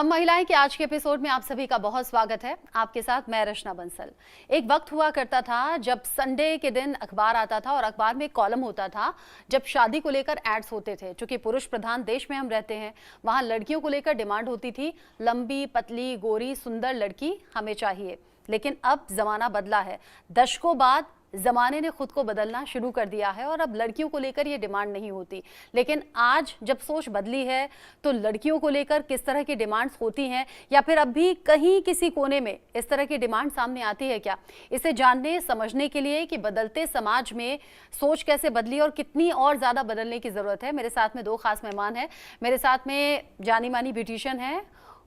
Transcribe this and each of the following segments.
हम महिलाएं के आज के एपिसोड में आप सभी का बहुत स्वागत है। आपके साथ मैं रचना बंसल। एक वक्त हुआ करता था जब संडे के दिन अखबार आता था और अखबार में एक कॉलम होता था जब शादी को लेकर एड्स होते थे। चूंकि पुरुष प्रधान देश में हम रहते हैं, वहां लड़कियों को लेकर डिमांड होती थी, लंबी पतली गोरी सुंदर लड़की हमें चाहिए। लेकिन अब जमाना बदला है। दशकों बाद जमाने ने खुद को बदलना शुरू कर दिया है और अब लड़कियों को लेकर ये डिमांड नहीं होती। लेकिन आज जब सोच बदली है तो लड़कियों को लेकर किस तरह की डिमांड्स होती हैं, या फिर अब भी कहीं किसी कोने में इस तरह की डिमांड सामने आती है क्या, इसे जानने समझने के लिए कि बदलते समाज में सोच कैसे बदली और कितनी और ज्यादा बदलने की जरूरत है, मेरे साथ में दो खास मेहमान हैं। मेरे साथ में जानी मानी ब्यूटिशियन है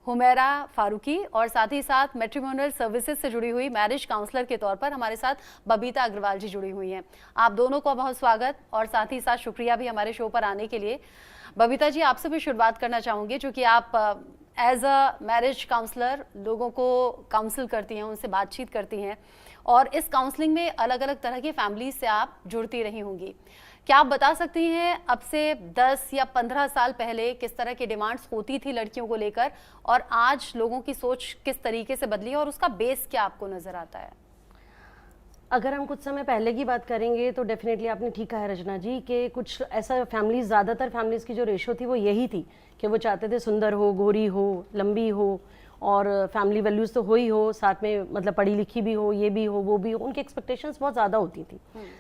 हुमैरा फारूकी और साथ ही साथ मैट्रिमोनियल सर्विसेज से जुड़ी हुई मैरिज काउंसलर के तौर पर हमारे साथ बबीता अग्रवाल जी जुड़ी हुई हैं। आप दोनों का बहुत स्वागत और साथ ही साथ शुक्रिया भी हमारे शो पर आने के लिए। बबीता जी, आपसे भी शुरुआत करना चाहूँगी, क्योंकि आप एज अ मैरिज काउंसलर लोगों को काउंसिल करती हैं, उनसे बातचीत करती हैं और इस काउंसलिंग में अलग अलग तरह की फैमिलीज से आप जुड़ती रही होंगी। क्या आप बता सकती हैं अब से 10 या 15 साल पहले किस तरह की डिमांड्स होती थी लड़कियों को लेकर और आज लोगों की सोच किस तरीके से बदली और उसका बेस क्या आपको नजर आता है? अगर हम कुछ समय पहले की बात करेंगे तो डेफिनेटली आपने ठीक कहा है रचना जी कि कुछ ऐसा फैमिलीज, ज़्यादातर फैमिलीज़ की जो रेशो थी वो यही थी कि वो चाहते थे सुंदर हो, गोरी हो, लंबी हो और फैमिली वैल्यूज़ तो हो ही हो, साथ में मतलब पढ़ी लिखी भी हो, ये भी हो, वो भी हो। उनकी एक्सपेक्टेशंस बहुत ज़्यादा होती थी।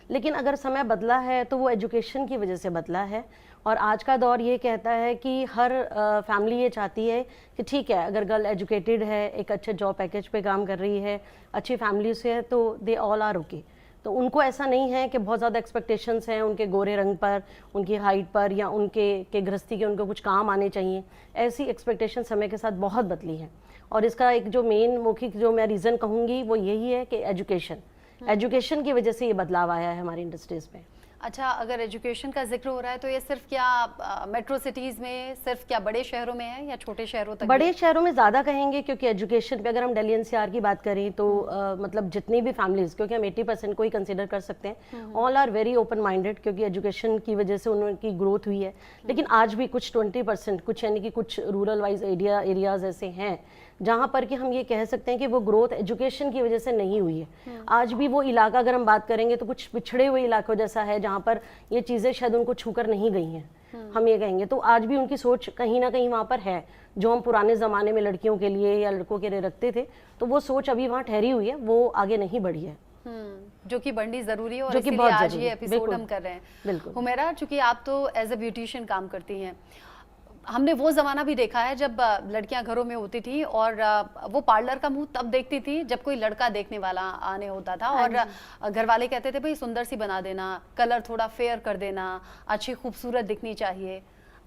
लेकिन अगर समय बदला है तो वो एजुकेशन की वजह से बदला है और आज का दौर ये कहता है कि हर फैमिली ये चाहती है कि ठीक है, अगर गर्ल एजुकेटेड है, एक अच्छे जॉब पैकेज पे काम कर रही है, अच्छी फैमिली से है, तो दे ऑल आर ओके। तो उनको ऐसा नहीं है कि बहुत ज़्यादा एक्सपेक्टेशंस हैं उनके गोरे रंग पर, उनकी हाइट पर या उनके गृहस्थी के उनको कुछ काम आने चाहिए। ऐसी एक्सपेक्टेशन समय के साथ बहुत बदली हैं और इसका एक जो मेन मौखिक जो मैं रीज़न कहूँगी वो यही है कि एजुकेशन की वजह से ये बदलाव आया है हमारी इंडस्ट्रीज़ में। अच्छा, अगर एजुकेशन का जिक्र हो रहा है तो ये सिर्फ क्या मेट्रो सिटीज़ में, सिर्फ क्या बड़े शहरों में है या छोटे शहरों तक? बड़े शहरों में ज़्यादा कहेंगे, क्योंकि एजुकेशन पे अगर हम दिल्ली एनसीआर की बात करें तो मतलब जितनी भी फैमिलीज़, क्योंकि हम 80% को ही कंसिडर कर सकते हैं, all are very open minded, क्योंकि एजुकेशन की वजह से उनकी ग्रोथ हुई है। लेकिन आज भी कुछ 20%, कुछ यानी कि कुछ रूरल वाइज एरियाज़ ऐसे हैं जहाँ पर कि हम ये कह सकते हैं कि वो ग्रोथ एजुकेशन की वजह से नहीं हुई है। आज भी वो इलाका अगर हम बात करेंगे तो कुछ पिछड़े हुए इलाकों जैसा है जहाँ पर ये चीज़ें शायद उनको छूकर नहीं गई हैं, हम ये कहेंगे। तो आज भी उनकी सोच कहीं ना कहीं वहाँ पर है, जो हम पुराने ज़माने में लड़कियों के लिए या लड़कों के लिए रखते थे, तो वो सोच अभी वहाँ ठहरी हुई है, वो आगे नहीं बढ़ी है। जो कि बढ़नी जरूरी है और जो कि इसीलिए बहुत आज जरूरी ये है। एपिसोड हम कर रहे हैं। बिल्कुल। हुमैरा, चूंकि आप तो एज अ ब्यूटिशियन काम करती हैं, हमने वो ज़माना भी देखा है जब लड़कियां घरों में होती थी और वो पार्लर का मुंह तब देखती थी जब कोई लड़का देखने वाला आने होता था और घर वाले कहते थे भाई सुंदर सी बना देना, कलर थोड़ा फेयर कर देना, अच्छी खूबसूरत दिखनी चाहिए।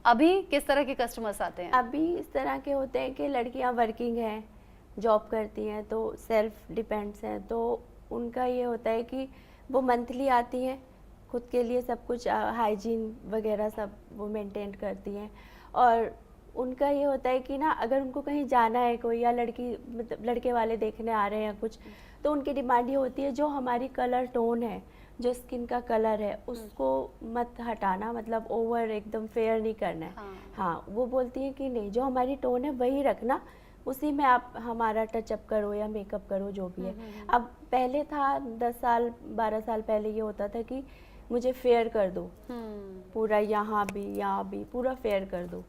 अभी किस तरह के कस्टमर्स आते हैं? अभी इस तरह के होते हैं कि लड़कियां वर्किंग हैं, जॉब करती हैं, तो सेल्फ डिपेंड्स हैं, तो उनका ये होता है कि वो मंथली आती हैं, खुद के लिए सब कुछ हाइजीन वगैरह सब वो मेंटेन करती हैं और उनका ये होता है कि ना अगर उनको कहीं जाना है कोई या लड़की मतलब लड़के वाले देखने आ रहे हैं कुछ, तो उनकी डिमांड ये होती है जो हमारी कलर टोन है, जो स्किन का कलर है उसको मत हटाना, मतलब ओवर एकदम फेयर नहीं करना है। हाँ, वो बोलती है कि नहीं, जो हमारी टोन है वही रखना, उसी में आप हमारा टचअप करो या मेकअप करो जो भी है। अब पहले था 10 साल 12 साल पहले ये होता था कि मुझे फेयर कर दो, पूरा यहाँ भी पूरा फेयर कर दो,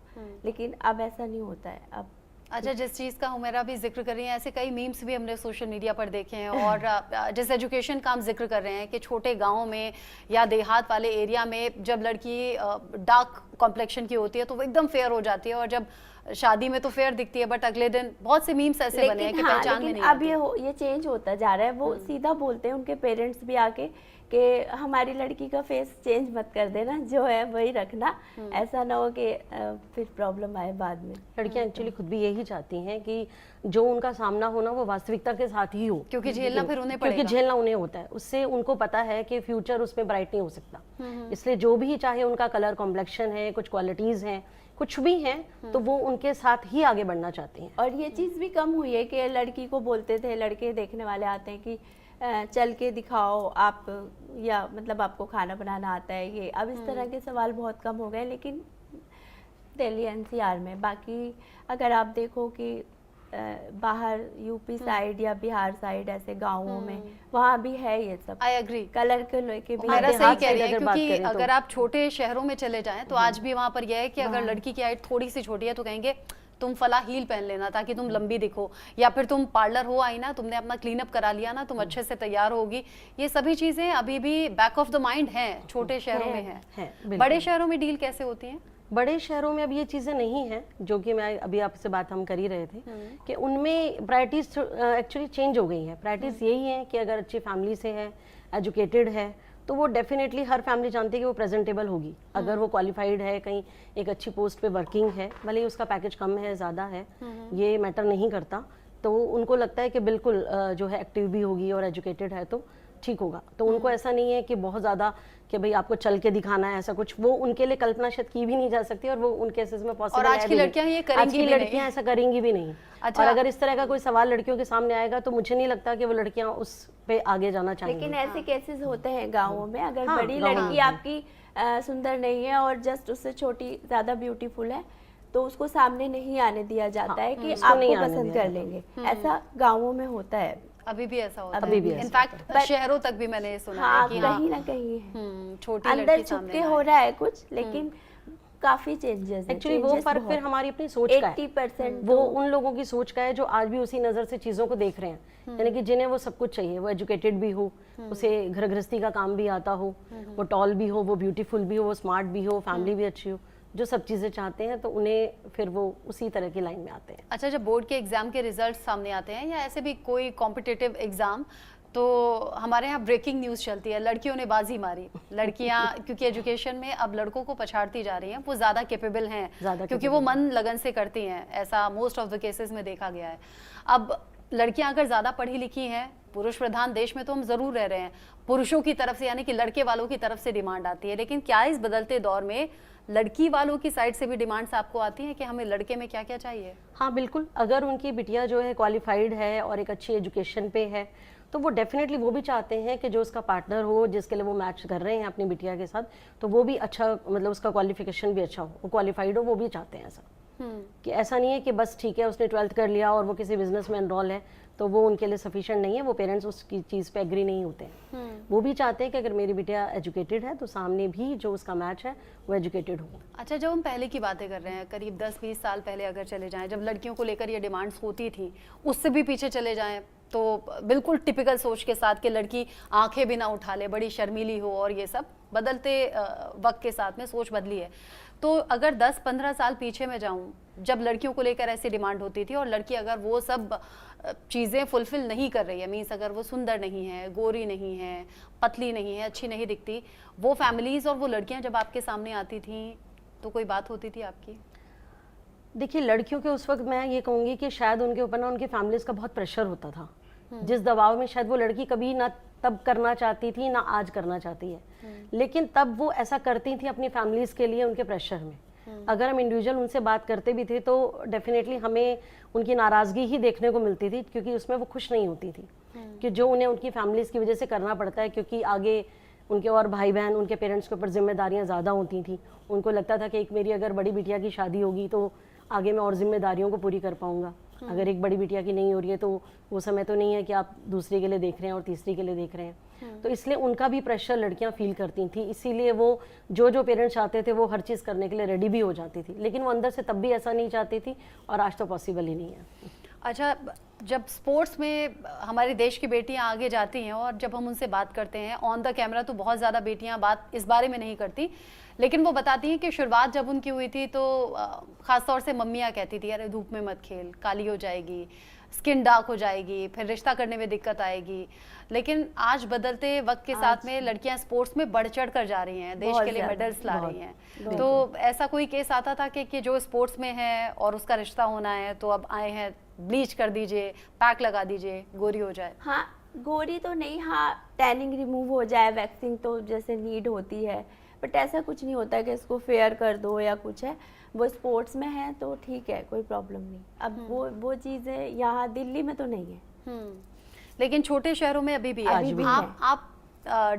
लेकिन अब ऐसा नहीं होता है। अब अच्छा, जिस चीज़ का हुमैरा भी जिक्र कर रही हैं, ऐसे कई मीम्स भी हमने सोशल मीडिया पर देखे हैं और जिस एजुकेशन का हम जिक्र कर रहे हैं कि छोटे गाँव में या देहात वाले एरिया में जब लड़की डार्क कॉम्प्लेक्शन की होती है तो वो एकदम फेयर हो जाती है और जब शादी में तो फेयर दिखती है, बट अगले दिन बहुत से मीम्स ऐसे बने हैं कि पहचान में नहीं आती। अब ये चेंज होता जा रहा है, वो सीधा बोलते हैं उनके पेरेंट्स भी आके कि हमारी लड़की का फेस चेंज मत कर देना, जो है वही रखना, ऐसा ना हो कि फिर प्रॉब्लम आए बाद में। लड़कियां एक्चुअली खुद भी यही चाहती हैं कि जो उनका सामना होना वो वास्तविकता के साथ ही हो, क्योंकि झेलना फिर उन्हें पड़ेगा, क्योंकि झेलना उन्हें होता है, उससे उनको पता है कि फ्यूचर उसमें ब्राइट नहीं हो सकता। इसलिए जो भी चाहे उनका कलर कॉम्प्लेक्शन है, कुछ क्वालिटीज हैं, कुछ भी हैं, तो वो उनके साथ ही आगे बढ़ना चाहती हैं। और ये चीज़ भी कम हुई है कि लड़की को बोलते थे, लड़के देखने वाले आते हैं कि चल के दिखाओ आप, या मतलब आपको खाना बनाना आता है, ये अब इस तरह के सवाल बहुत कम हो गए। लेकिन दिल्ली एनसीआर में। बाकी अगर आप देखो कि बाहर यूपी साइड या बिहार साइड ऐसे गाँवों में वहाँ भी है ये सब, आई एग्री, कलर के लेके भी मेरा है। सही देहात कह रही है, साइड अगर बात क्योंकि करें तो। अगर आप छोटे शहरों में चले जाएं तो आज भी वहां पर यह है कि अगर लड़की की हाइट थोड़ी सी छोटी है तो कहेंगे तुम फला हील पहन लेना ताकि तुम लंबी दिखो, या फिर तुम पार्लर हो आई ना, तुमने अपना क्लीन अप करा लिया ना, तुम अच्छे से तैयार होगी। ये सभी चीजें अभी भी बैक ऑफ द माइंड हैं, छोटे शहरों में है, है। बिल्कुल। बड़े शहरों में डील कैसे होती है? बड़े शहरों में अब ये चीज़ें नहीं हैं, जो कि मैं अभी आपसे बात हम कर ही रहे थे कि उनमें प्रायोरिटीज एक्चुअली चेंज हो गई हैं। प्रायोरिटीज यही है कि अगर अच्छी फैमिली से है, एजुकेटेड है, तो वो डेफिनेटली हर फैमिली जानती है कि वो प्रेजेंटेबल होगी। अगर वो क्वालिफाइड है, कहीं एक अच्छी पोस्ट पे वर्किंग है, भले ही उसका पैकेज कम है ज़्यादा है, ये मैटर नहीं करता, तो उनको लगता है कि बिल्कुल जो है एक्टिव भी होगी और एजुकेटेड है तो ठीक होगा। तो उनको ऐसा नहीं है कि बहुत ज़्यादा कि भाई आपको चल के दिखाना है, ऐसा कुछ वो उनके लिए कल्पना शायद की भी नहीं जा सकती, और वो उन केसेस में पॉसिबल है। और आज की लड़कियां ये करेंगी आज की भी नहीं। लड़कियां ऐसा करेंगी भी नहीं। अच्छा। और अगर इस तरह का कोई सवाल लड़कियों के सामने आएगा तो मुझे नहीं लगता कि वो लड़कियां उस पे आगे जाना चाहेंगी। लेकिन ऐसे केसेस होते हैं गाँवों में, अगर हाँ, बड़ी गाँव में लड़की है। आपकी सुंदर नहीं है और जस्ट उससे छोटी ज़्यादा ब्यूटीफुल है तो उसको सामने नहीं आने दिया जाता है कि उसको नहीं आपको आने पसंद दिया कर लेंगे। ऐसा गाँवों में होता है। अभी भी ऐसा होता अभी भी है, ऐसा इनफैक्ट शहरों तक भी मैंने ये सुना हाँ, है कि हाँ, कहीं ना कहीं है। छोटी अंदर लड़की छुप सामने के ना हो आए। रहा है कुछ, लेकिन काफी चेंजेस है। एक्चुअली वो फर्क फिर हमारी अपनी सोच का है। 80% वो उन लोगों की सोच का है जो आज भी उसी नजर से चीजों को देख रहे हैं, यानी कि जिन्हें वो सब कुछ चाहिए, वो एजुकेटेड भी हो, उसे घर गृहस्थी का काम भी आता हो, वो टॉल भी हो, वो ब्यूटीफुल भी हो, वो स्मार्ट भी हो, फैमिली भी अच्छी हो, जो सब चीजें चाहते हैं, तो उन्हें फिर वो उसी तरह की लाइन में आते हैं। अच्छा, जब बोर्ड के एग्जाम के रिजल्ट सामने आते हैं या ऐसे भी कोई कॉम्पिटिटिव एग्जाम, तो हमारे यहाँ ब्रेकिंग न्यूज़ चलती है, लड़कियों ने बाजी मारी। लड़कियाँ क्योंकि एजुकेशन में अब लड़कों को पछाड़ती जा रही हैं, वो ज़्यादा कैपेबल हैं, क्योंकि वो मन लगन से करती हैं, ऐसा मोस्ट ऑफ द केसेस में देखा गया है। अब लड़कियां अगर ज़्यादा पढ़ी लिखी हैं, पुरुष प्रधान देश में तो हम ज़रूर रह रहे हैं, पुरुषों की तरफ से यानी कि लड़के वालों की तरफ से डिमांड आती है, लेकिन क्या इस बदलते दौर में लड़की वालों की साइड से भी डिमांड्स आपको आती हैं कि हमें लड़के में क्या क्या चाहिए? हाँ बिल्कुल, अगर उनकी बिटिया जो है क्वालिफाइड है और एक अच्छी एजुकेशन पे है, तो वो डेफिनेटली वो भी चाहते हैं कि जो उसका पार्टनर हो, जिसके लिए वो मैच कर रहे हैं अपनी बिटिया के साथ, तो वो भी अच्छा, मतलब उसका क्वालिफिकेशन भी अच्छा हो, वो क्वालिफाइड हो, वो भी चाहते हैं ऐसा। कि ऐसा नहीं है कि बस ठीक है उसने 12th कर लिया और वो किसी बिजनेस में एनरोल है तो वो उनके लिए सफिशिएंट नहीं है, वो पेरेंट्स उसकी चीज़ पे एग्री नहीं होते हैं। वो भी चाहते हैं कि अगर मेरी बिटिया एजुकेटेड है तो सामने भी जो उसका मैच है वो एजुकेटेड हो। अच्छा, जब हम पहले की बातें कर रहे हैं, करीब 10-20 साल पहले अगर चले जाएं, जब लड़कियों को लेकर ये डिमांड्स होती थी, उससे भी पीछे चले जाएं तो बिल्कुल टिपिकल सोच के साथ कि लड़की आंखें भी ना उठा ले, बड़ी शर्मीली हो, और ये सब बदलते वक्त के साथ में सोच बदली है। तो अगर 10-15 साल पीछे में जाऊं, जब लड़कियों को लेकर ऐसी डिमांड होती थी और लड़की अगर वो सब चीज़ें फुलफिल नहीं कर रही है, मीन्स अगर वो सुंदर नहीं है, गोरी नहीं है, पतली नहीं है, अच्छी नहीं दिखती, वो फैमिलीज़ और वो लड़कियां जब आपके सामने आती थी तो कोई बात होती थी आपकी? देखिए, लड़कियों के उस वक्त मैं ये कहूँगी कि शायद उनके ऊपर ना उनकी फैमिलीज का बहुत प्रेशर होता था, जिस दबाव में शायद वो लड़की कभी ना तब करना चाहती थी ना आज करना चाहती है, लेकिन तब वो ऐसा करती थी अपनी फैमिलीज के लिए, उनके प्रेशर में। अगर हम इंडिविजुअल उनसे बात करते भी थे तो डेफिनेटली हमें उनकी नाराज़गी ही देखने को मिलती थी, क्योंकि उसमें वो खुश नहीं होती थी कि जो उन्हें उनकी फैमिलीज की वजह से करना पड़ता है, क्योंकि आगे उनके और भाई बहन, उनके पेरेंट्स के ऊपर जिम्मेदारियां ज़्यादा होती थी। उनको लगता था कि एक मेरी अगर बड़ी बिटिया की शादी होगी तो आगे मैं और जिम्मेदारियों को पूरी कर पाऊंगा, अगर एक बड़ी बिटिया की नहीं हो रही है तो वो समय तो नहीं है कि आप दूसरी के लिए देख रहे हैं और तीसरी के लिए देख रहे हैं। तो इसलिए उनका भी प्रेशर लड़कियां फील करती थी, इसीलिए वो जो पेरेंट्स चाहते थे वो हर चीज़ करने के लिए रेडी भी हो जाती थी, लेकिन वो अंदर से तब भी ऐसा नहीं चाहती थी, और आज तो पॉसिबल ही नहीं है। अच्छा, जब स्पोर्ट्स में हमारे देश की बेटियां आगे जाती हैं और जब हम उनसे बात करते हैं ऑन द कैमरा, तो बहुत ज़्यादा बेटियां बात इस बारे में नहीं करती, लेकिन वो बताती हैं कि शुरुआत जब उनकी हुई थी तो ख़ासतौर से मम्मियाँ कहती थी, अरे धूप में मत खेल, काली हो जाएगी, स्किन डार्क हो जाएगी, फिर रिश्ता करने में दिक्कत आएगी। लेकिन आज बदलते वक्त के साथ में लड़कियां स्पोर्ट्स में बढ़ चढ़ कर जा रही हैं, देश के लिए मेडल्स ला रही हैं। तो ऐसा कोई केस आता था कि जो स्पोर्ट्स में है और उसका रिश्ता होना है तो अब आए हैं, ब्लीच कर दीजिए, पैक लगा दीजिए, गोरी हो जाए? हाँ, गोरी तो नहीं, हाँ टैनिंग रिमूव हो जाए, वैक्सिंग तो जैसे नीड होती है, बट ऐसा कुछ नहीं होता कि इसको फेयर कर दो या कुछ है। वो स्पोर्ट्स में है तो ठीक है, कोई प्रॉब्लम नहीं। अब वो चीज़ें यहाँ दिल्ली में तो नहीं है, लेकिन छोटे शहरों में अभी भी है। अभी भी आप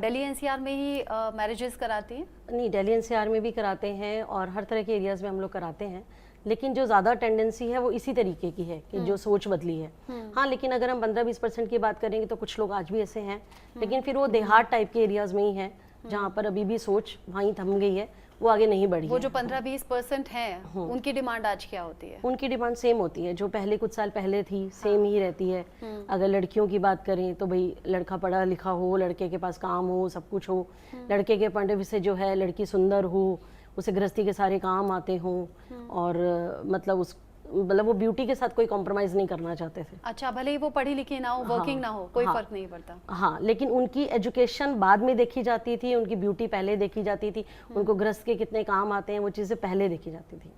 दिल्ली एनसीआर में ही मैरिजेस कराती हैं? नहीं, दिल्ली एनसीआर में भी कराते हैं और हर तरह के एरियाज़ में हम लोग कराते हैं, लेकिन जो ज़्यादा टेंडेंसी है वो इसी तरीके की है कि जो सोच बदली है। हाँ, लेकिन अगर हम 15-20% की बात करेंगे तो कुछ लोग आज भी ऐसे हैं, लेकिन फिर वो देहात टाइप के एरियाज़ में ही है जहाँ पर अभी भी सोच वहीं थम गई है, वो आगे नहीं बढ़ी वो है। जो 15-20% हैं, उनकी डिमांड आज क्या होती है? उनकी डिमांड सेम होती है जो पहले कुछ साल पहले थी, सेम ही रहती है। अगर लड़कियों की बात करें तो भाई लड़का पढ़ा लिखा हो, लड़के के पास काम हो, सब कुछ हो, लड़के के पॉइंट ऑफ व्यू से जो है लड़की सुंदर हो, उसे गृहस्थी के सारे काम आते हों, और मतलब वो ब्यूटी के साथ कोई कॉम्प्रोमाइज़ नहीं करना चाहते थे। अच्छा, भले ही वो पढ़ी लिखी ना हो, वर्किंग ना हो, कोई फर्क नहीं पड़ता। हाँ, लेकिन उनकी एजुकेशन बाद में देखी जाती थी, उनकी ब्यूटी पहले देखी जाती थी, उनको गृहस्थ के कितने काम आते हैं वो चीज़ें पहले देखी जाती थी।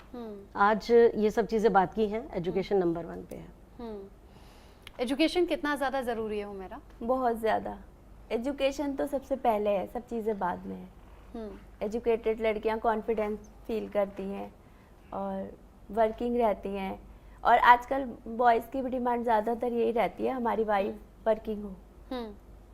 आज ये सब चीज़ें बात की हैं, एजुकेशन नंबर 1 पे है। एजुकेशन कितना ज़्यादा ज़रूरी है मेरा? बहुत ज़्यादा। एजुकेशन तो सबसे पहले है, सब चीज़ें बाद में है। एजुकेटेड लड़कियां कॉन्फिडेंस फील करती हैं और वर्किंग रहती हैं, और आजकल बॉयज़ की भी डिमांड ज़्यादातर यही रहती है हमारी वाइफ वर्किंग हो,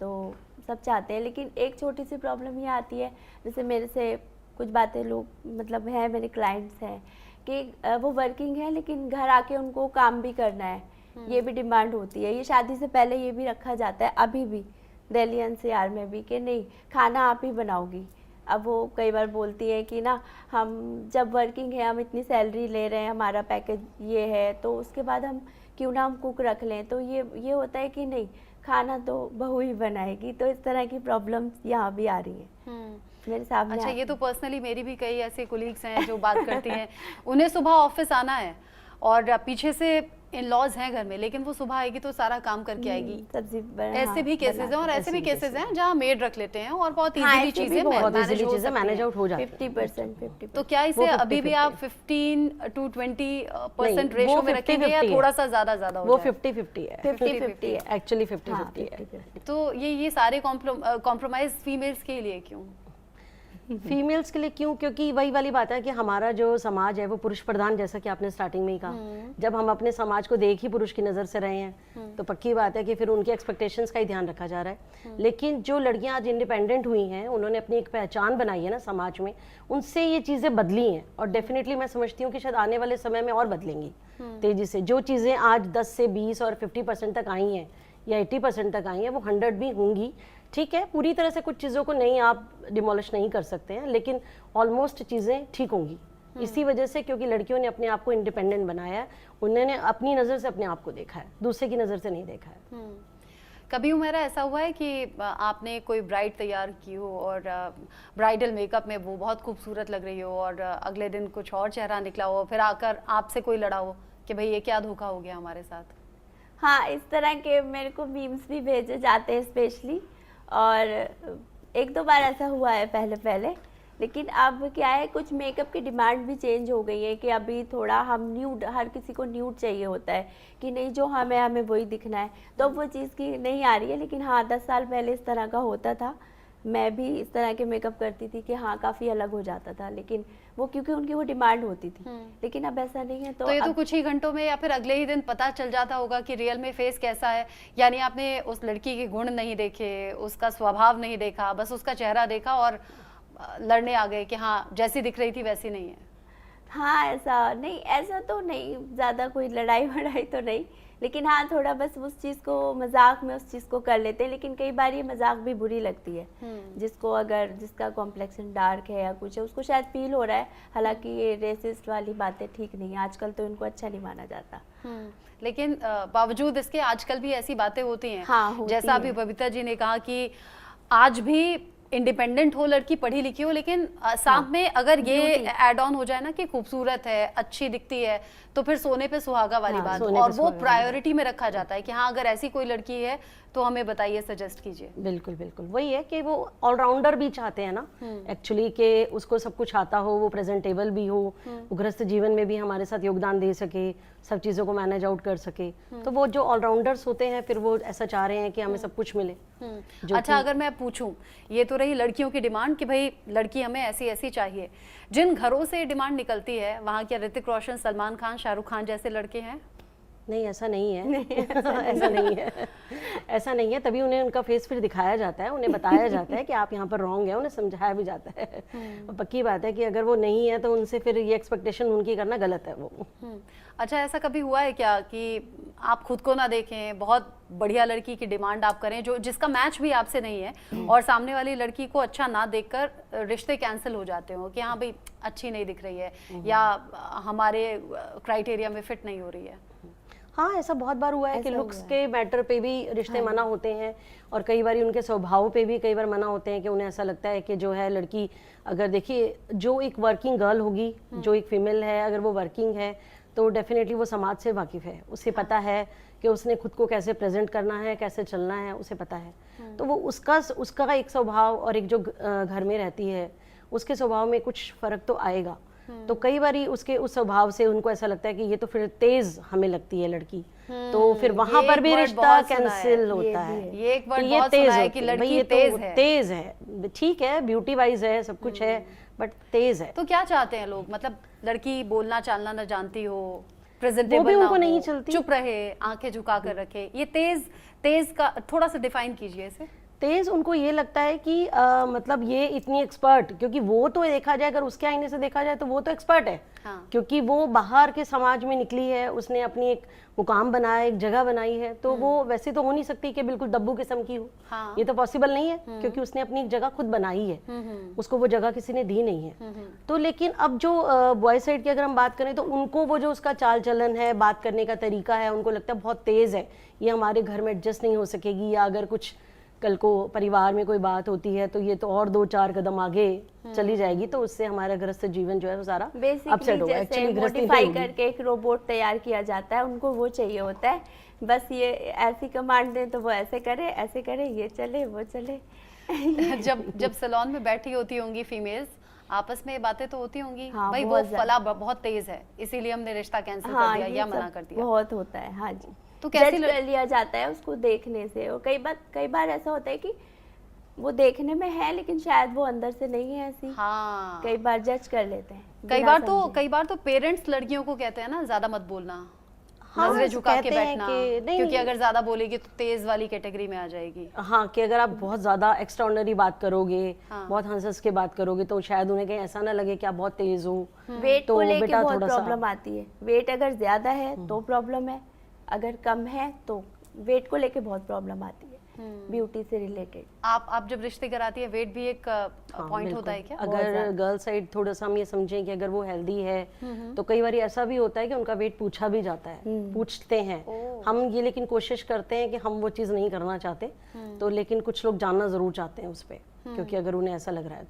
तो सब चाहते हैं। लेकिन एक छोटी सी प्रॉब्लम ये आती है, जैसे मेरे से कुछ बातें लोग मतलब हैं, मेरे क्लाइंट्स हैं कि वो वर्किंग है लेकिन घर आके उनको काम भी करना है, ये भी डिमांड होती है। ये शादी से पहले ये भी रखा जाता है अभी भी दिल्ली एनसीआर में भी कि नहीं, खाना आप ही बनाओगी। अब वो कई बार बोलती है कि ना हम जब वर्किंग है, हम इतनी सैलरी ले रहे हैं, हमारा पैकेज ये है, तो उसके बाद हम क्यों ना हम कुक रख लें। तो ये होता है कि नहीं, खाना तो बहू ही बनाएगी। तो इस तरह की प्रॉब्लम्स यहाँ भी आ रही हैं मेरे सामने। अच्छा, ये तो पर्सनली मेरी भी कई ऐसे कोलीग्स हैं जो बात करती हैं, उन्हें सुबह ऑफिस आना है और पीछे से इन लॉज हैं घर में, लेकिन वो सुबह आएगी तो सारा काम करके आएगी। सब्जी ऐसे भी केसेस हैं और ऐसे भी केसेस हैं जहाँ मेड रख लेते हैं और बहुत इजीली चीजें मैनेज आउट हो जाती है। 50%। तो क्या इसे अभी भी आप 15 to 20% रेशो में रखेंगे या थोड़ा सा ज्यादा हो? वो 50-50 है, 50-50 है एक्चुअली 50-50 है। तो ये सारे कॉम्प्रोमाइज फीमेल्स के लिए क्यों? फीमेल्स के लिए क्यों? क्योंकि वही वाली बात है कि हमारा जो समाज है वो पुरुष प्रधान, जैसा कि आपने स्टार्टिंग में ही कहा। जब हम अपने समाज को देख ही पुरुष की नज़र से रहे हैं तो पक्की बात है कि फिर उनकी एक्सपेक्टेशंस का ही ध्यान रखा जा रहा है। लेकिन जो लड़कियां आज इंडिपेंडेंट हुई हैं, उन्होंने अपनी एक पहचान बनाई है ना समाज में, उनसे ये चीज़ें बदली हैं और डेफिनेटली मैं समझती हूँ कि शायद आने वाले समय में और बदलेंगी तेज़ी से। जो चीज़ें आज 10 से 20 और 50% तक आई हैं या 80% तक आई हैं, वो 100 भी होंगी। ठीक है, पूरी तरह से कुछ चीज़ों को नहीं आप डिमोलिश नहीं कर सकते हैं, लेकिन ऑलमोस्ट चीज़ें ठीक होंगी इसी वजह से, क्योंकि लड़कियों ने अपने आप को इंडिपेंडेंट बनाया है। उन्होंने अपनी नज़र से अपने आप को देखा है, दूसरे की नज़र से नहीं देखा है। कभी मेरा ऐसा हुआ है कि आपने कोई ब्राइड तैयार की हो और ब्राइडल मेकअप में वो बहुत खूबसूरत लग रही हो और अगले दिन कुछ और चेहरा निकला हो, फिर आकर आपसे कोई लड़ा हो कि भाई ये क्या धोखा हो गया हमारे साथ? हाँ, इस तरह के मेरे को मीम्स भी भेजे जाते हैं स्पेशली, और 1-2 बार ऐसा हुआ है पहले। लेकिन अब क्या है, कुछ मेकअप की डिमांड भी चेंज हो गई है कि अभी थोड़ा हम न्यूड, हर किसी को न्यूड चाहिए होता है कि नहीं जो हमें वही दिखना है, तो वो चीज़ की नहीं आ रही है। लेकिन हाँ, 10 साल पहले इस तरह का होता था, मैं भी इस तरह के मेकअप करती थी कि हाँ काफ़ी अलग हो जाता था, लेकिन वो क्योंकि उनकी वो डिमांड होती थी। लेकिन अब ऐसा नहीं है। तो ये तो कुछ ही घंटों में या फिर अगले ही दिन पता चल जाता होगा कि रियल में फेस कैसा है। यानी आपने उस लड़की के गुण नहीं देखे, उसका स्वभाव नहीं देखा, बस उसका चेहरा देखा और लड़ने आ गए कि हाँ जैसी दिख रही थी वैसी नहीं है। हाँ, ऐसा तो नहीं, ज़्यादा कोई लड़ाई वड़ाई तो नहीं, लेकिन हाँ थोड़ा बस उस चीज़ को मजाक में उस चीज़ को कर लेते हैं। लेकिन कई बार ये मजाक भी बुरी लगती है, जिसको अगर जिसका कॉम्प्लेक्शन डार्क है या कुछ है, उसको शायद फील हो रहा है। हालांकि ये रेसिस्ट वाली बातें ठीक नहीं है, आजकल तो इनको अच्छा नहीं माना जाता। लेकिन बावजूद इसके आजकल भी ऐसी बातें होती हैं। हाँ, होती जैसा अभी बबीता जी ने कहा कि आज भी इंडिपेंडेंट हो, लड़की पढ़ी लिखी हो, लेकिन साथ में अगर ये ऐड ऑन हो जाए ना कि खूबसूरत है, अच्छी दिखती है, तो फिर सोने पे सुहागा वाली बात, और वो प्रायोरिटी में रखा जाता है कि हाँ अगर ऐसी कोई लड़की है तो हमें बताइए, सजेस्ट कीजिए। बिल्कुल बिल्कुल वही है कि वो ऑलराउंडर भी चाहते हैं ना एक्चुअली, कि उसको सब कुछ आता हो, वो प्रेजेंटेबल भी हो, वो गृहस्थ जीवन में भी हमारे साथ योगदान दे सके, सब चीज़ों को मैनेज आउट कर सके। तो वो जो ऑलराउंडर्स होते हैं फिर वो ऐसा चाह रहे हैं कि हमें सब कुछ मिले। अच्छा, अगर मैं पूछूं, ये तो रही लड़कियों की डिमांड कि भाई लड़की हमें ऐसी ऐसी चाहिए, जिन घरों से डिमांड निकलती है वहाँ क्या ऋतिक रोशन, सलमान खान, शाहरुख खान जैसे लड़के हैं? नहीं ऐसा नहीं है ऐसा नहीं है, ऐसा नहीं है। तभी उन्हें उनका फेस फिर दिखाया जाता है, उन्हें बताया जाता है कि आप यहाँ पर रॉन्ग है, उन्हें समझाया भी जाता है। और पक्की बात है कि अगर वो नहीं है तो उनसे फिर ये एक्सपेक्टेशन उनकी करना गलत है वो। अच्छा, ऐसा कभी हुआ है क्या कि आप खुद को ना देखें, बहुत बढ़िया लड़की की डिमांड आप करें जो जिसका मैच भी आपसे नहीं है, और सामने वाली लड़की को अच्छा ना देखकर रिश्ते कैंसिल हो जाते हो कि हाँ भाई अच्छी नहीं दिख रही है या हमारे क्राइटेरिया में फिट नहीं हो रही है? हाँ, ऐसा बहुत बार हुआ है कि लुक्स के मैटर पे भी रिश्ते मना होते हैं, और कई बार उनके स्वभाव पे भी कई बार मना होते हैं कि उन्हें ऐसा लगता है कि जो है लड़की, अगर देखिए जो एक वर्किंग गर्ल होगी, जो एक फीमेल है, अगर वो वर्किंग है तो डेफिनेटली वो समाज से वाकिफ है, उसे पता है कि उसने खुद को कैसे प्रेजेंट करना है, कैसे चलना है, उसे पता है। तो वो उसका एक स्वभाव और एक जो घर में रहती है उसके स्वभाव में कुछ फर्क तो आएगा। तो कई बार उसके उस स्वभाव से उनको ऐसा लगता है कि ये तो फिर तेज हमें लगती है लड़की, तो फिर वहां पर भी रिश्ता कैंसिल होता है। ये एक वर्ड ये बहुत तेज सुना है कि लड़की तेज है, ठीक है, ब्यूटी वाइज है, सब कुछ है, बट तेज है। तो क्या चाहते हैं लोग, मतलब लड़की बोलना चालना न जानती हो, वो प्रेजेंटेबल भी ना उनको हो, नहीं चलती। चुप रहे, आंखें झुका कर रखे, ये तेज का थोड़ा सा डिफाइन कीजिए इसे। तेज उनको ये लगता है कि मतलब ये इतनी एक्सपर्ट, क्योंकि वो तो देखा जाए, अगर उसके आईने से देखा जाए तो वो तो एक्सपर्ट है। हाँ। क्योंकि वो बाहर के समाज में निकली है, उसने अपनी एक मुकाम बनाया, एक जगह बनाई है, तो वो वैसे तो हो नहीं सकती कि बिल्कुल दब्बू किस्म की हो। हाँ। ये तो पॉसिबल नहीं है, क्योंकि उसने अपनी एक जगह खुद बनाई है, उसको वो जगह किसी ने दी नहीं है। तो लेकिन अब जो बॉय साइड की अगर हम बात करें तो उनको वो जो उसका चाल चलन है, बात करने का तरीका है, उनको लगता है बहुत तेज है, ये हमारे घर में एडजस्ट नहीं हो सकेगी, या अगर कुछ कल को परिवार में कोई बात होती है तो ये तो और 2-4 कदम आगे चली जाएगी, तो उससे हमारा गृहस्थ जीवन जो है वो सारा अपसेट होगा। एक्चुअली मॉडिफाई करके एक रोबोट तैयार किया जाता है, उनको वो चाहिए होता है, बस ये ऐसी कमांड दें तो वो ऐसे करे, ये चले वो चले। जब सैलून में बैठी होती होंगी फीमेल्स, आपस में बातें तो होती होंगी, हाँ, भाई वो फला बहुत तेज है इसीलिए हमने रिश्ता कैंसिल कर दिया या मना कर दिया। बहुत होता है, हाँ जी। तो कैसे जज कर लिया जाता है उसको देखने से, और कई बार ऐसा होता है कि वो देखने में है लेकिन शायद वो अंदर से नहीं है ऐसी। हाँ, कई बार जज कर लेते हैं, कई बार तो पेरेंट्स लड़कियों को कहते हैं ना ज्यादा मत बोलना, हाँ, नजरें झुका के कहते हैं बैठना, कि नहीं, क्योंकि अगर ज्यादा बोलेगी तो तेज वाली कैटेगरी में आ जाएगी। हाँ, कि अगर आप बहुत ज्यादा एक्स्ट्राऑर्डिनरी बात करोगे, हाँ। बहुत हंस के बात करोगे, तो शायद उन्हें कहीं ऐसा ना लगे कि आप बहुत तेज हो। वेट तो को लेके बेटा बहुत थोड़ा सा प्रॉब्लम आती है। वेट अगर ज्यादा है तो प्रॉब्लम है, अगर कम है तो वेट को लेके बहुत प्रॉब्लम आती है, ब्यूटी से रिलेटेड। आप जब रिश्ते कराती है वेट भी एक पॉइंट होता है क्या? अगर गर्ल साइड थोड़ा सा हम ये समझें कि अगर वो हेल्दी है तो कई बार ऐसा भी होता है कि उनका वेट पूछा भी जाता है, पूछते हैं हम ये, लेकिन कोशिश करते हैं कि हम वो चीज़ नहीं करना चाहते, तो लेकिन कुछ लोग जानना ज़रूर चाहते हैं उस पर, क्योंकि अगर उन्हें ऐसा लग रहा है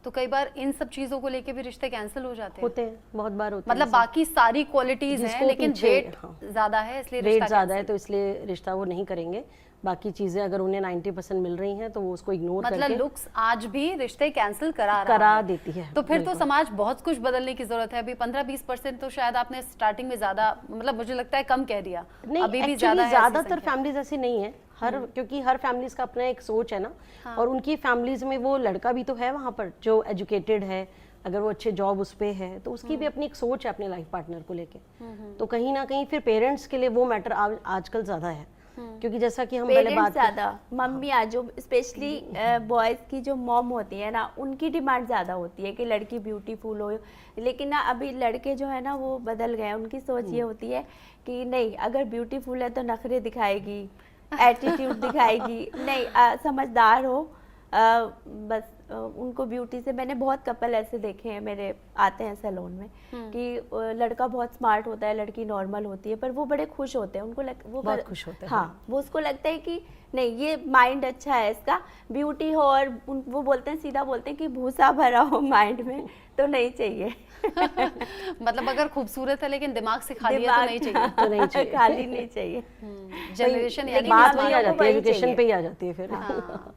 तो कई बार इन सब चीजों को लेके भी रिश्ते कैंसिल हो जाते हैं। होते हैं, बहुत बार होते हैं। मतलब बाकी सारी क्वालिटीज हैं लेकिन वेट ज्यादा है इसलिए रेट ज्यादा है तो इसलिए रिश्ता वो नहीं करेंगे। बाकी चीजें अगर उन्हें 90% मिल रही हैं तो वो उसको इग्नोर करके, मतलब लुक्स आज भी रिश्ते कैंसिल करा देती है। तो फिर तो समाज बहुत कुछ बदलने की जरूरत है। अभी 15-20% तो शायद आपने स्टार्टिंग में ज्यादा, मतलब मुझे लगता है कम कह दिया, नहीं, अभी भी ज्यादातर फैमिलीज ऐसी नहीं है, क्योंकि हर फैमिलीज का अपना एक सोच है ना। हाँ। और उनकी फैमिलीज में वो लड़का भी तो है वहाँ पर जो एजुकेटेड है, अगर वो अच्छे जॉब उस पे है तो उसकी भी अपनी एक सोच है अपने लाइफ पार्टनर को लेके। तो कहीं ना कहीं फिर पेरेंट्स के लिए वो मैटर आजकल ज्यादा है, क्योंकि जैसा कि हम पहले बात ज्यादा मम्मियाँ जो स्पेशली बॉयज की जो मॉम होती है ना, उनकी डिमांड ज्यादा होती है कि लड़की ब्यूटीफुल हो, लेकिन ना अभी लड़के जो है ना वो बदल गए, उनकी सोच ये होती है कि नहीं अगर ब्यूटीफुल है तो नखरे दिखाएगी, एटीट्यूड दिखाएगी, नहीं समझदार हो, बस उनको ब्यूटी से, मैंने बहुत कपल ऐसे देखे हैं मेरे आते हैं सैलून में कि लड़का बहुत स्मार्ट होता है, लड़की नॉर्मल होती है, पर वो बड़े खुश होते हैं, उनको वो बहुत खुश होते हैं। हाँ, वो उसको लगता है कि नहीं ये माइंड अच्छा है इसका, ब्यूटी हो, और वो बोलते हैं, सीधा बोलते हैं कि भूसा भरा हो माइंड में तो नहीं चाहिए। मतलब अगर खूबसूरत है लेकिन दिमाग से खाली है तो नहीं चाहिए, तो नहीं चाहिए, खाली नहीं चाहिए। जनरेशन यानी बात वही आ जाती है, एजुकेशन पे ही आ जाती है फिर।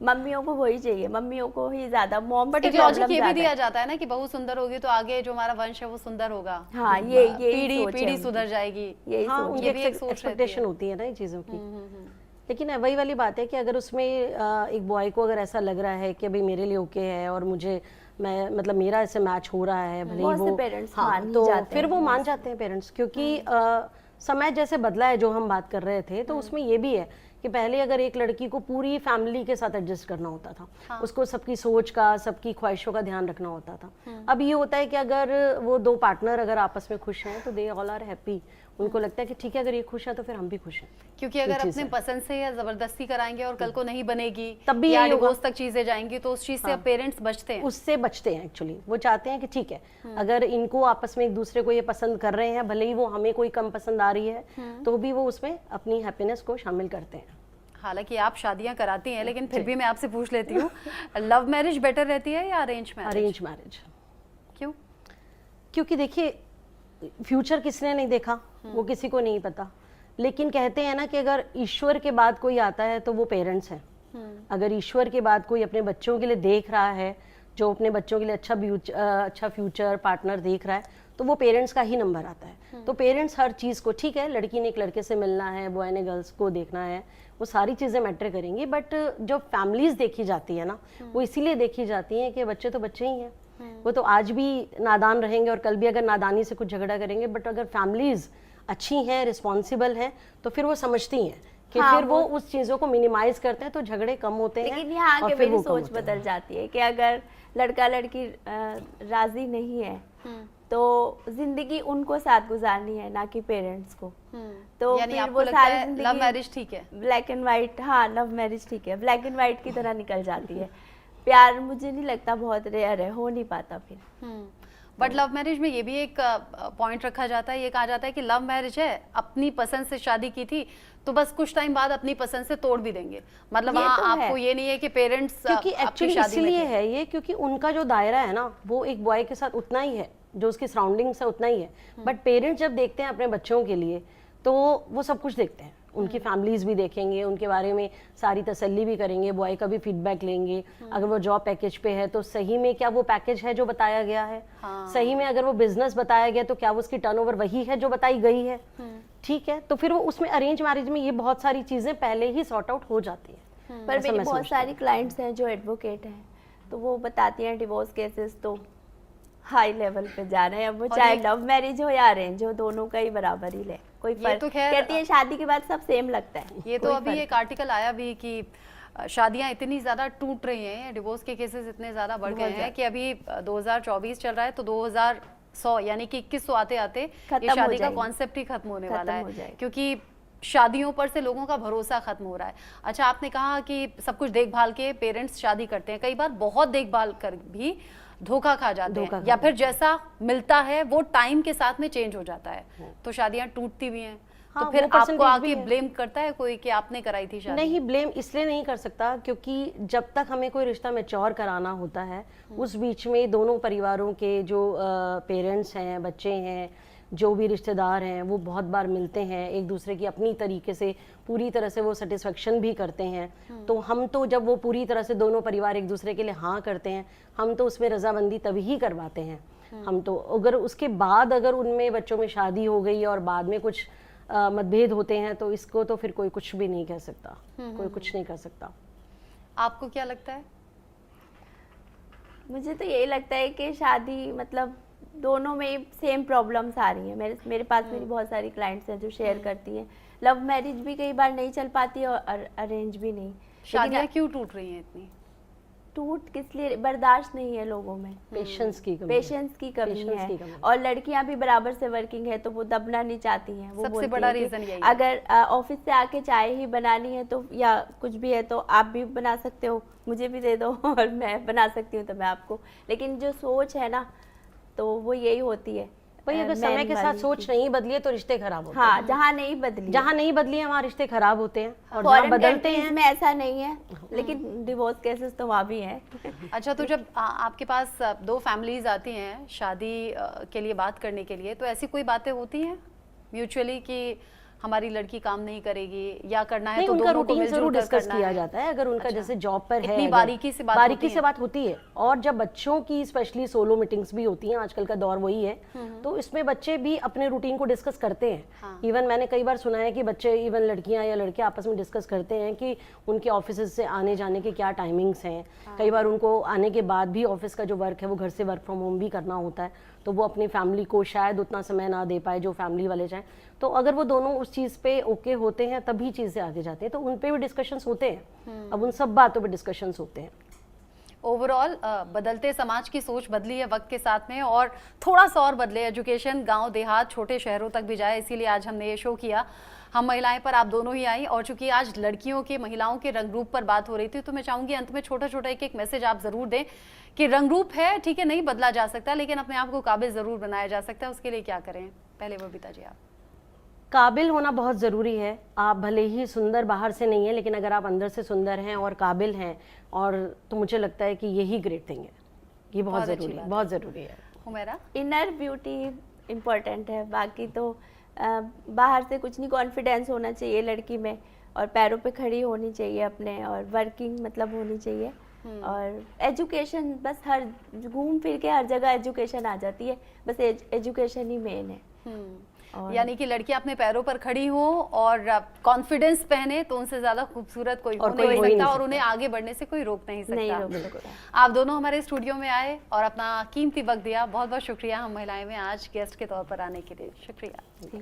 मम्मियों को वही चाहिए, मम्मियों को ही ज्यादा, मॉम बट एक लॉजिक ये भी दिया जाता है ना कि बहू सुंदर होगी तो आगे जो हमारा वंश है वो सुंदर होगा। हाँ, ये पीढ़ी सुधर जाएगी, ये भी एक एक्सपेक्टेशन होती है ना इन चीजों की। लेकिन वही वाली बात है कि अगर उसमें एक बॉय को अगर ऐसा लग रहा है कि अभी मेरे लिए ओके है और मैं मतलब मेरा ऐसे मैच हो रहा है, भले ही वो पेरेंट्स हाँ, तो फिर वो मान जाते हैं पेरेंट्स, क्योंकि समय जैसे बदला है जो हम बात कर रहे थे, तो उसमें ये भी है कि पहले अगर एक लड़की को पूरी फैमिली के साथ एडजस्ट करना होता था, उसको सबकी सोच का, सबकी ख्वाहिशों का ध्यान रखना होता था। अब ये होता है कि अगर वो दो पार्टनर अगर आपस में खुश हैं तो दे ऑल आर हैप्पी। उनको लगता है कि ठीक है, अगर ये खुश है तो फिर हम भी खुश हैं। क्योंकि अगर अपने पसंद से या जबरदस्ती कराएंगे और कल को नहीं बनेगी तब भी या यही होगा। डिवोर्स तक चीजें जाएंगी तो उस चीज से अब पेरेंट्स बचते हैं। उससे बचते हैं एक्चुअली। वो चाहते हैं कि ठीक है, अगर इनको आपस में एक दूसरे को ये पसंद कर रहे हैं, भले ही वो हमें कोई कम पसंद आ रही है, तो भी वो उसमें अपनी हैप्पीनेस को शामिल करते हैं। हालांकि आप शादियां कराती हैं, लेकिन फिर भी मैं आपसे पूछ लेती हूँ, लव मैरिज बेटर रहती है या अरेंज मैरिज? Arrange marriage. क्यों? क्योंकि देखिए, फ्यूचर किसने नहीं देखा, वो किसी को नहीं पता। लेकिन कहते हैं ना कि अगर ईश्वर के बाद कोई आता है तो वो पेरेंट्स हैं। अगर ईश्वर के बाद कोई अपने बच्चों के लिए देख रहा है, जो अपने बच्चों के लिए अच्छा फ्यूचर पार्टनर देख रहा है, तो वो पेरेंट्स का ही नंबर आता है। तो पेरेंट्स हर चीज़ को, ठीक है लड़की ने एक लड़के से मिलना है, बॉय ने गर्ल्स को देखना है, वो सारी चीज़ें मैटर करेंगी, बट जो फैमिलीज देखी जाती है ना, वो इसीलिए देखी जाती हैं कि बच्चे तो बच्चे ही हैं। वो तो आज भी नादान रहेंगे और कल भी अगर नादानी से कुछ झगड़ा करेंगे, बट अगर फैमिलीज अच्छी हैं, रिस्पॉन्सिबल हैं, तो फिर वो समझती हैं कि फिर वो उस चीज़ों को मिनिमाइज करते हैं, तो झगड़े कम होते हैं। लेकिन यहाँ और के फिर मेरी वो कम सोच होते हैं। बदल जाती है कि अगर लड़का लड़की राजी नहीं है तो जिंदगी उनको साथ गुजारनी है, ना कि पेरेंट्स को। तो यानी फिर आपको वो लगता सारी है जिंदगी लव मैरिज ठीक है? ब्लैक एंड व्हाइट, हाँ लव मैरिज ठीक है, ब्लैक एंड व्हाइट की तरह निकल जाती है। प्यार मुझे नहीं लगता, बहुत रेयर है, हो नहीं पाता फिर। बट लव मैरिज में ये भी एक पॉइंट रखा जाता है, ये कहा जाता है कि लव मैरिज है, अपनी पसंद से शादी की थी तो बस कुछ टाइम बाद अपनी पसंद से तोड़ भी देंगे। मतलब ये हाँ, तो आपको है। ये नहीं है कि पेरेंट्स क्योंकि आपकी एक्चुअली शादी में इसलिए थे। है ये, क्योंकि उनका जो दायरा है ना, वो एक बॉय के साथ उतना ही है, जो उसकी सराउंडिंग्स है उतना ही है। बट पेरेंट्स जब देखते हैं अपने बच्चों के लिए, तो वो सब कुछ देखते हैं, उनकी फैमिलीज भी देखेंगे, उनके बारे में सारी तसल्ली भी करेंगे, बॉय का भी फीडबैक लेंगे। अगर वो जॉब पैकेज पे है तो सही में क्या वो पैकेज है जो बताया गया है, सही में अगर वो बिजनेस बताया गया तो क्या वो उसकी टर्नओवर वही है जो बताई गई है, ठीक है। तो फिर वो उसमें अरेंज मैरिज में ये बहुत सारी चीजें पहले ही सॉर्ट आउट हो जाती है। पर ऐसा मेरी मैं बहुत समझती सारी क्लाइंट्स हैं जो एडवोकेट हैं, तो वो बताती हैं डिवोर्स केसेस तो हाई लेवल पे जा रहे हैं। अब वो चाहे लव मैरिज हो या अरेंज हो, दोनों का ही बराबर ही ले, कोई फर्क। तो खैर कहती है शादी के बाद सब सेम लगता है। ये तो अभी एक आर्टिकल आया भी कि शादियां इतनी ज्यादा टूट रही हैं, डिवोर्स के केसेस इतने ज्यादा बढ़ गए हैं कि अभी 2024 चल रहा है तो 2100 यानी कि 2100 आते आते ये शादी का कॉन्सेप्ट ही खत्म होने वाला है, क्योंकि शादियों पर से लोगों का भरोसा खत्म हो रहा है। अच्छा, आपने कहा कि सब कुछ देखभाल के पेरेंट्स शादी करते हैं, कई बार बहुत देखभाल कर भी धोखा खा जाते हैं, या फिर जैसा मिलता है वो टाइम के साथ में चेंज हो जाता है, तो शादियां टूटती भी हैं। तो फिर आपको आके ब्लेम करता है कोई कि आपने कराई थी शादी? नहीं, ब्लेम इसलिए नहीं कर सकता क्योंकि जब तक हमें कोई रिश्ता मैच्योर कराना होता है, उस बीच में दोनों परिवारों के जो पेरेंट्स हैं, बच्चे हैं, जो भी रिश्तेदार हैं, वो बहुत बार मिलते हैं, एक दूसरे की अपनी तरीके से पूरी तरह से वो सेटिस्फेक्शन भी करते हैं। तो हम तो जब वो पूरी तरह से दोनों परिवार एक दूसरे के लिए हाँ करते हैं, हम तो उसमें रजामंदी तभी ही करवाते हैं। हम तो अगर उसके बाद अगर उनमें बच्चों में शादी हो गई और बाद में कुछ मतभेद होते हैं, तो इसको तो फिर कोई कुछ भी नहीं कह सकता, कोई कुछ नहीं कर सकता। आपको क्या लगता है? मुझे तो यही लगता है कि शादी मतलब दोनों में सेम प्रॉब्लम्स आ रही हैं। मेरे पास मेरी बहुत सारी क्लाइंट्स हैं जो शेयर करती हैं, लव मैरिज भी कई बार नहीं चल पाती और अरेंज भी नहीं। शादियां क्यों टूट रही हैं इतनी? टूट किस लिए? बर्दाश्त नहीं है लोगों में, पेशेंस की कमी है। और लड़कियां भी बराबर से वर्किंग है तो वो दबना नहीं चाहती हैं। वो सबसे बड़ा रीजन यही है। अगर ऑफिस से आके चाय ही बनानी है तो या कुछ भी है तो आप भी बना सकते हो, मुझे भी दे दो और मैं बना सकती हूँ तो मैं आपको। लेकिन जो सोच है ना, तो वो यही होती है। भाई अगर समय के साथ सोच नहीं बदली तो रिश्ते खराब होते हैं। हाँ, जहाँ नहीं बदली है वहाँ रिश्ते खराब होते हैं, और जहाँ बदलते हैं में ऐसा नहीं है, लेकिन डिवोर्स केसेस तो वहाँ भी हैं। अच्छा, तो जब आपके पास दो फैमिलीज आती हैं शादी के लिए बात करने के लिए, तो ऐसी कोई बातें होती हैं म्यूचुअली कि हमारी लड़की काम नहीं करेगी या करना है तो उनका दोनों को रूटीन मिलजुल जरूर कर डिस्कस करना किया है? जाता है। अगर उनका जैसे जॉब पर है, इतनी बारीकी से बात होती है। और जब बच्चों की स्पेशली सोलो मीटिंग्स भी होती हैं, आजकल का दौर वही है, तो इसमें बच्चे भी अपने रूटीन को डिस्कस करते हैं। इवन मैंने कई बार सुना है कि बच्चे, इवन लड़कियां या लड़के आपस में डिस्कस करते हैं कि उनके ऑफिस से आने जाने के क्या टाइमिंग्स हैं। कई बार उनको आने के बाद भी ऑफिस का जो वर्क है वो घर से वर्क फ्रॉम होम भी करना होता है। तो वो अपनी फैमिली को शायद उतना समय ना दे पाए जो फैमिली वाले चाहें। तो अगर वो दोनों उस चीज़ पे ओके होते हैं तभी चीज़ें आगे जाती हैं, तो उन पे भी डिस्कशंस होते हैं। अब उन सब बातों पे डिस्कशंस होते हैं। ओवरऑल बदलते समाज की सोच बदली है वक्त के साथ में, और थोड़ा सा और बदले, एजुकेशन गांव देहात छोटे शहरों तक भी जाए, इसीलिए आज हमने ये शो किया। हम महिलाएं पर आप दोनों ही आई, और चूंकि आज लड़कियों के महिलाओं के रंग रूप पर बात हो रही थी, तो मैं चाहूंगी अंत में छोटा छोटा एक एक मैसेज आप जरूर दें कि रंग रूप है ठीक है, नहीं बदला जा सकता, लेकिन अपने आप को काबिल जरूर बनाया जा सकता है। उसके लिए क्या करें? पहले बबीता जी आप। काबिल होना बहुत ज़रूरी है। आप भले ही सुंदर बाहर से नहीं है, लेकिन अगर आप अंदर से सुंदर हैं और काबिल हैं, और तो मुझे लगता है कि यही ग्रेट थिंग है। ये बहुत ज़रूरी है, बहुत ज़रूरी है। हुमैरा? इनर ब्यूटी इम्पोर्टेंट है, बाकी तो बाहर से कुछ नहीं, कॉन्फिडेंस होना चाहिए लड़की में, और पैरों पे खड़ी होनी चाहिए अपने, और वर्किंग मतलब होनी चाहिए, और एजुकेशन बस हर घूम फिर के हर जगह एजुकेशन आ जाती है, बस एजुकेशन ही मेन है। यानी कि लड़कियां अपने पैरों पर खड़ी हो और कॉन्फिडेंस पहने, तो उनसे ज्यादा खूबसूरत कोई हो नहीं सकता, और उन्हें आगे बढ़ने से कोई रोक नहीं सकता। आप दोनों हमारे स्टूडियो में आए और अपना कीमती वक्त दिया, बहुत बहुत शुक्रिया हम महिलाएं में आज गेस्ट के तौर पर आने के लिए। शुक्रिया।